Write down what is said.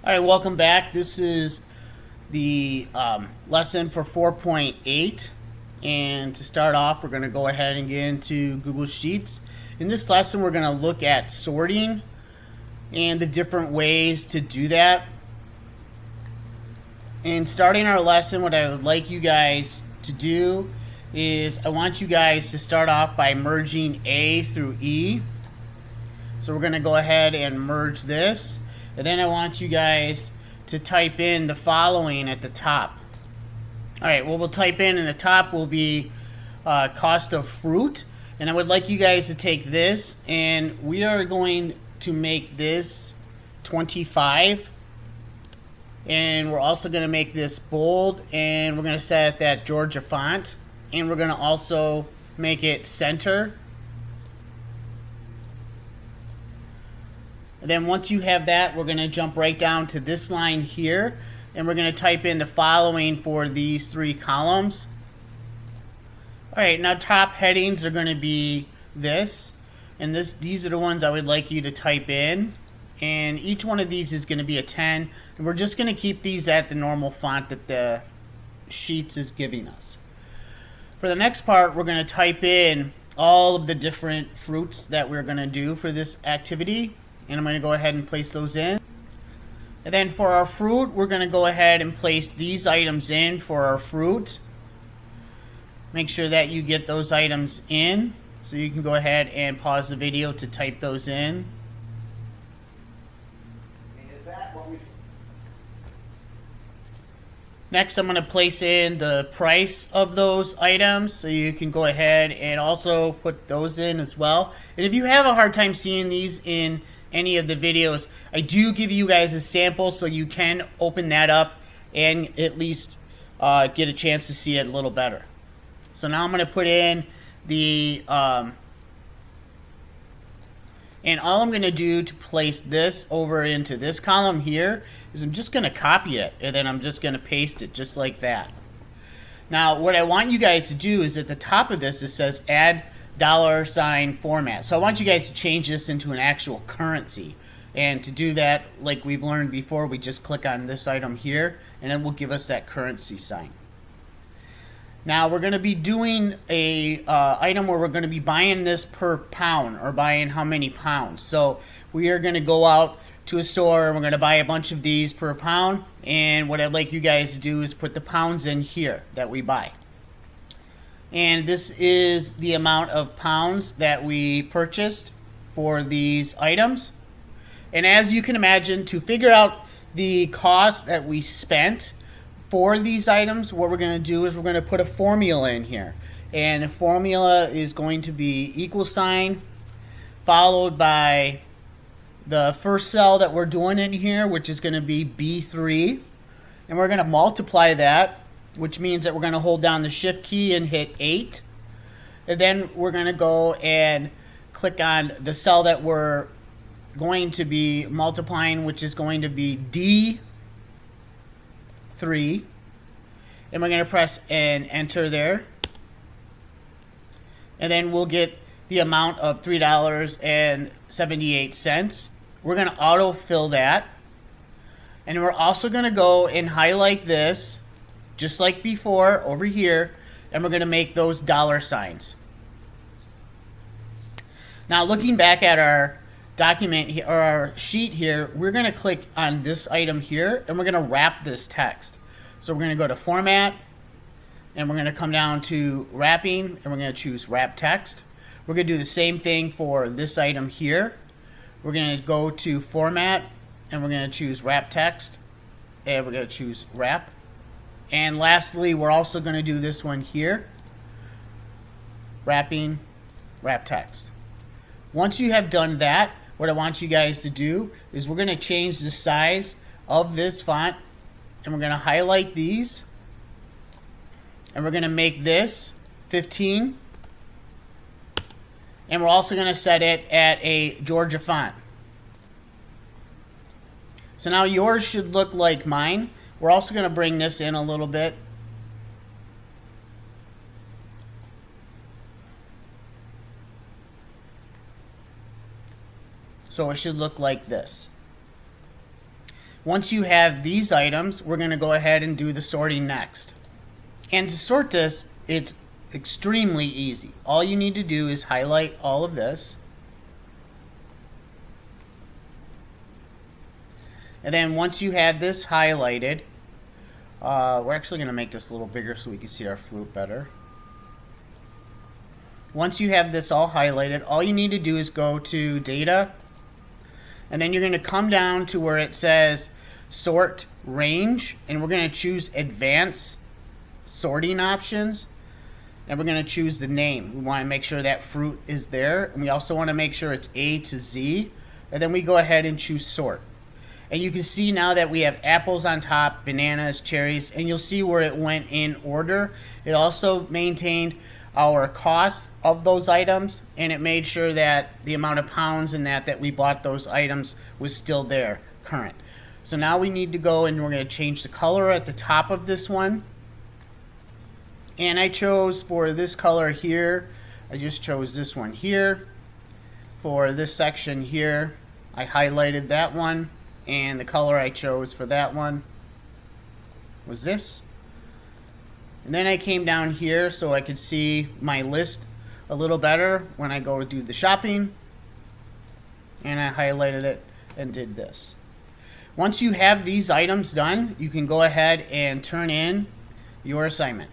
All right, welcome back. This is the lesson for 4.8. And to start off, we're going to go ahead and get into Google Sheets. In this lesson, we're going to look at sorting and the different ways to do that. And starting our lesson, what I would like you guys to do is I want you guys to start off by merging A through E. So we're going to go ahead and merge this. And then I want you guys to type in the following at the top. All right, what we'll type in the top will be cost of fruit. And I would like you guys to take this, and we are going to make this 25. And we're also going to make this bold, and we're going to set that Georgia font. And we're going to also make it center. And then once you have that, we're going to jump right down to this line here, and we're going to type in the following for these three columns. All right, now top headings are going to be this, and these are the ones I would like you to type in. And each one of these is going to be a 10, and we're just going to keep these at the normal font that the Sheets is giving us. For the next part, we're going to type in all of the different fruits that we're going to do for this activity. And I'm going to go ahead and place those in. And then for our fruit, we're going to go ahead and place these items in for our fruit. Make sure that you get those items in. So you can go ahead and pause the video to type those in. Next, I'm going to place in the price of those items, so you can go ahead and also put those in as well. And if you have a hard time seeing these in any of the videos, I do give you guys a sample so you can open that up and at least get a chance to see it a little better. So now I'm going to put in the and all I'm going to do to place this over into this column here is I'm just going to copy it, and then I'm just going to paste it just like that. Now, what I want you guys to do is at the top of this, it says add $sign format. So I want you guys to change this into an actual currency. And to do that, like we've learned before, we just click on this item here, and it will give us that currency sign. Now we're going to be doing a item where we're going to be buying this per pound, or buying how many pounds. So we are going to go out to a store and we're going to buy a bunch of these per pound. And what I'd like you guys to do is put the pounds in here that we buy. And this is the amount of pounds that we purchased for these items. And as you can imagine, to figure out the cost that we spent for these items, what we're going to do is we're going to put a formula in here. And the formula is going to be equal sign followed by the first cell that we're doing in here, which is going to be B3. And we're going to multiply that, which means that we're going to hold down the shift key and hit 8. And then we're going to go and click on the cell that we're going to be multiplying, which is going to be D3. And we're going to press and enter there. And then we'll get the amount of $3.78. We're going to autofill that. And we're also going to go and highlight this, just like before, over here, and we're going to make those dollar signs. Now, looking back at our document here, or our sheet here, we're going to click on this item here, and we're going to wrap this text. So we're going to go to Format, and we're going to come down to Wrapping, and we're going to choose Wrap Text. We're going to do the same thing for this item here. We're going to go to Format, and we're going to choose Wrap Text, and we're going to choose Wrap. And lastly, we're also going to do this one here, Wrapping, Wrap Text. Once you have done that, what I want you guys to do is we're going to change the size of this font, and we're going to highlight these, and we're going to make this 15, and we're also going to set it at a Georgia font. So now yours should look like mine. We're also going to bring this in a little bit. So it should look like this. Once you have these items, we're going to go ahead and do the sorting next. And to sort this, it's extremely easy. All you need to do is highlight all of this. And then once you have this highlighted, we're actually going to make this a little bigger so we can see our fruit better. Once you have this all highlighted, all you need to do is go to Data, and then you're going to come down to where it says Sort Range, and we're going to choose Advanced Sorting Options, and we're going to choose the name. We want to make sure that fruit is there, and we also want to make sure it's A to Z, and then we go ahead and choose Sort. And you can see now that we have apples on top, bananas, cherries, and you'll see where it went in order. It also maintained our cost of those items, and it made sure that the amount of pounds and that we bought those items was still there, current. So now we need to go and we're going to change the color at the top of this one. And I chose for this color here, I just chose this one here. For this section here, I highlighted that one, and the color I chose for that one was this. And then I came down here so I could see my list a little better when I go to do the shopping. And I highlighted it and did this. Once you have these items done, you can go ahead and turn in your assignment.